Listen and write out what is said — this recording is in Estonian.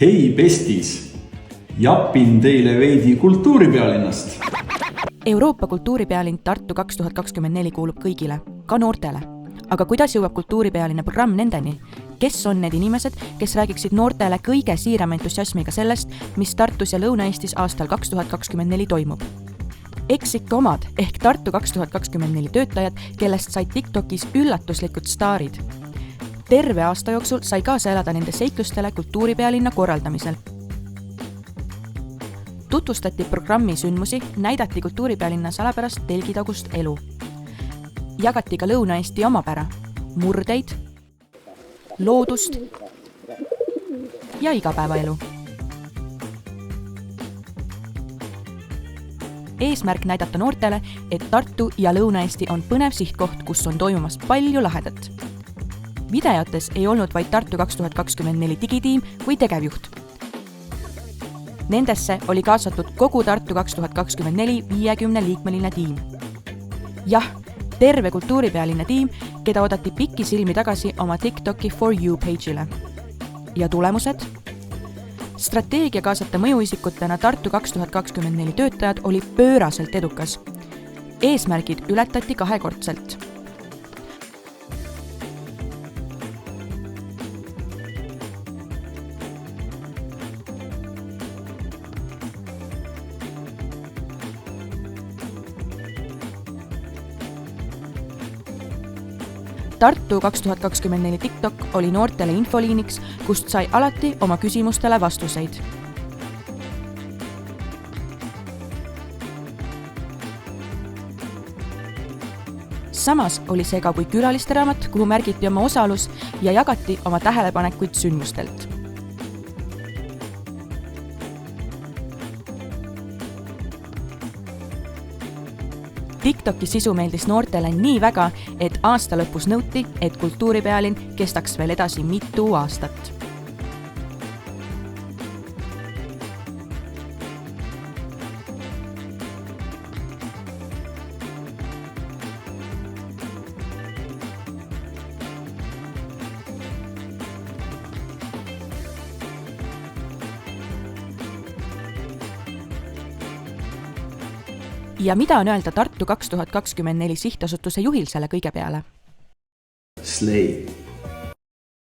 Hei bestis, japin teile veidi kultuuripealinnast. Euroopa kultuuripealinn Tartu 2024 kuulub kõigile, ka noortele. Aga kuidas jõuab kultuuripealinna programm nendeni? Kes on need inimesed, kes räägiksid noortele kõige siirama entusiasmiga sellest, mis Tartus ja Lõuna-Eestis aastal 2024 toimub? Eks ikka omad ehk Tartu 2024 töötajad, kellest said TikTokis üllatuslikud staarid. Terve aasta jooksul sai kaasa elada nende seiklustele kultuuripealinna korraldamisel. Tutvustati programmi sündmusi, näidati kultuuripealinna salapärast telgitagust elu. Jagati ka Lõuna-Eesti omapära, murdeid, loodust ja igapäevaelu. Eesmärk näidata noortele, et Tartu ja Lõuna-Eesti on põnev sihtkoht, kus on toimumas palju lahedat. Videotes ei olnud vaid Tartu 2024 digitiim või tegevjuht. Nendesse oli kaasatud kogu Tartu 2024 50-liikmeline tiim. Jah, terve kultuuripealinna tiim, keda oodati pikki silmi tagasi oma TikToki For You page'ile. Ja tulemused? Strateegia kaasata mõjuisikutena Tartu 2024 töötajad oli pööraselt edukas. Eesmärgid ületati 2-kordselt. Tartu 2024 TikTok oli noortele infoliiniks, kust sai alati oma küsimustele vastuseid. Samas oli see ka kui külalisteraamat, kuhu märgiti oma osalus ja jagati oma tähelepanekuid sündmustelt. TikToki sisu meeldis noortele nii väga, et aasta lõpus nõuti, et kultuuripealinn kestaks veel edasi mitu aastat. Ja mida on öelda Tartu 2024 sihtasutuse juhil selle kõige peale? Slay.